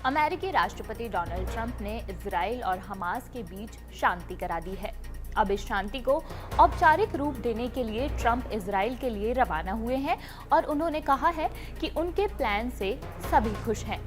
अमेरिकी राष्ट्रपति Donald Trump ने इजराइल और हमास के बीच शांति करा दी है। अब इस शांति को औपचारिक रूप देने के लिए ट्रंप इजराइल के लिए रवाना हुए हैं और उन्होंने कहा है कि उनके प्लान से सभी खुश हैं।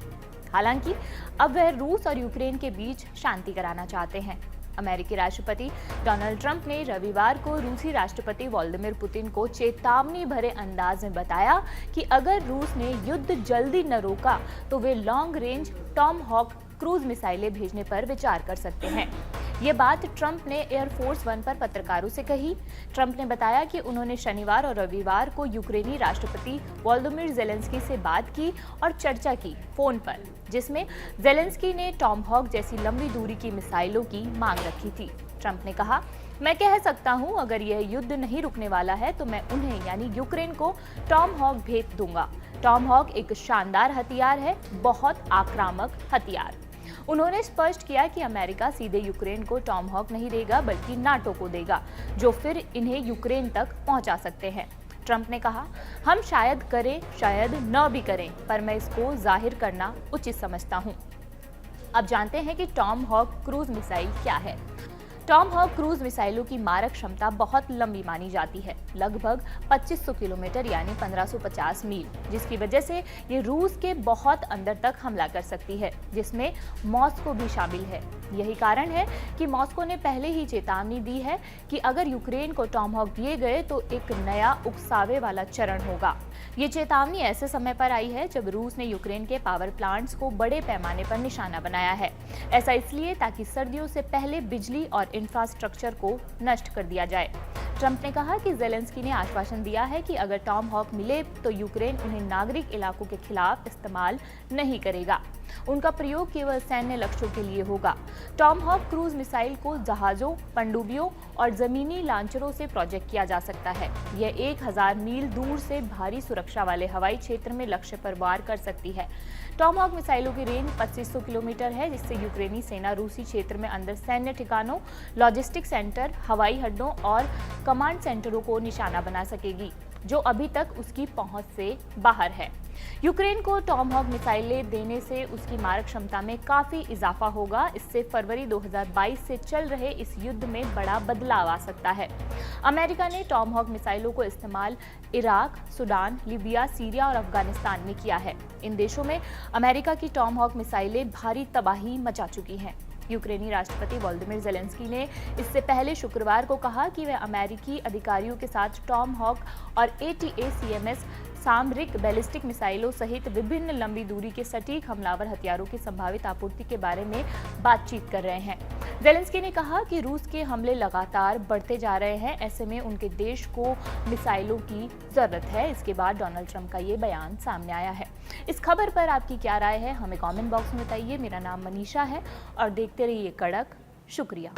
हालांकि अब वह रूस और यूक्रेन के बीच शांति कराना चाहते हैं। अमेरिकी राष्ट्रपति डोनाल्ड ट्रंप ने रविवार को रूसी राष्ट्रपति व्लादिमीर पुतिन को चेतावनी भरे अंदाज में बताया कि अगर रूस ने युद्ध जल्दी न रोका तो वे long range Tomahawk cruise मिसाइलें भेजने पर विचार कर सकते हैं। ये बात ट्रंप ने एयरफोर्स वन पर पत्रकारों से कही। ट्रंप ने बताया कि उन्होंने शनिवार और रविवार को यूक्रेनी राष्ट्रपति वोलोदिमीर ज़ेलेंस्की से बात की और चर्चा की फोन पर, जिसमें ज़ेलेंस्की ने टॉम हॉक जैसी लंबी दूरी की मिसाइलों की मांग रखी थी। ट्रंप ने कहा, मैं कह सकता हूं, अगर यह युद्ध नहीं रुकने वाला है तो मैं उन्हें यानी यूक्रेन को टॉम हॉक भेज दूंगा। टॉम हॉक एक शानदार हथियार है, बहुत आक्रामक हथियार। उन्होंने स्पष्ट किया कि अमेरिका सीधे यूक्रेन को टॉम हॉक नहीं देगा बल्कि नाटो को देगा, जो फिर इन्हें यूक्रेन तक पहुंचा सकते हैं। ट्रंप ने कहा, हम शायद करें शायद न भी करें, पर मैं इसको जाहिर करना उचित समझता हूं। अब जानते हैं कि टॉम हॉक क्रूज मिसाइल क्या है। टॉम हॉक क्रूज मिसाइलों की मारक क्षमता बहुत लंबी मानी जाती है, लगभग 2500 किलोमीटर यानी 1550 मील, जिसकी वजह से ये रूस के बहुत अंदर तक हमला कर सकती है, जिसमें मॉस्को भी शामिल है। यही कारण है कि मॉस्को ने पहले ही चेतावनी दी है कि अगर यूक्रेन को टॉम हॉक दिए गए तो एक नया उकसावे वाला चरण होगा। ये चेतावनी ऐसे समय पर आई है जब रूस ने यूक्रेन के पावर प्लांट्स को बड़े पैमाने पर निशाना बनाया है। ऐसा इसलिए ताकि सर्दियों से पहले बिजली और इंफ्रास्ट्रक्चर को नष्ट कर दिया जाए। ट्रंप ने कहा कि ज़ेलेंस्की ने आश्वासन दिया है कि अगर टॉम हॉक मिले तो यूक्रेन उन्हें नागरिक इलाकों के खिलाफ इस्तेमाल नहीं करेगा। उनका प्रयोग केवल सैन्य लक्ष्यों के लिए होगा। टॉम हॉक क्रूज मिसाइल को जहाजों, पनडुब्बियों और जमीनी लांचरों से प्रोजेक्ट किया जा सकता है। यह 1000 मील दूर से भारी सुरक्षा वाले हवाई क्षेत्र में लक्ष्य पर वार कर सकती है। टॉम हॉक मिसाइलों की रेंज 2500 किलोमीटर है, जिससे यूक्रेनी सेना रूसी क्षेत्र में अंदर सैन्य ठिकानों, लॉजिस्टिक सेंटर, हवाई अड्डों और कमांड सेंटरों को निशाना बना सकेगी, जो अभी तक उसकी पहुंच से बाहर है। यूक्रेन को टॉम हॉक मिसाइलें देने से उसकी मारक क्षमता में काफी इजाफा होगा। इससे फरवरी 2022 से चल रहे इस युद्ध में बड़ा बदलाव आ सकता है। अमेरिका ने टॉम हॉक मिसाइलों को इस्तेमाल इराक, सूडान, लीबिया, सीरिया और अफगानिस्तान में किया है। इन देशों में अमेरिका की टॉम हॉक मिसाइलें भारी तबाही मचा चुकी हैं। यूक्रेनी राष्ट्रपति वोलोदिमीर ज़ेलेंस्की ने इससे पहले शुक्रवार को कहा कि वे अमेरिकी अधिकारियों के साथ टॉम हॉक और ATACMS सामरिक बैलिस्टिक मिसाइलों सहित विभिन्न लंबी दूरी के सटीक हमलावर हथियारों की संभावित आपूर्ति के बारे में बातचीत कर रहे हैं। ज़ेलेंस्की ने कहा कि रूस के हमले लगातार बढ़ते जा रहे हैं, ऐसे में उनके देश को मिसाइलों की जरूरत है। इसके बाद डोनाल्ड ट्रंप का ये बयान सामने आया है। इस खबर पर आपकी क्या राय है, हमें कमेंट बॉक्स में बताइए। मेरा नाम मनीषा है और देखते रहिए कड़क। शुक्रिया।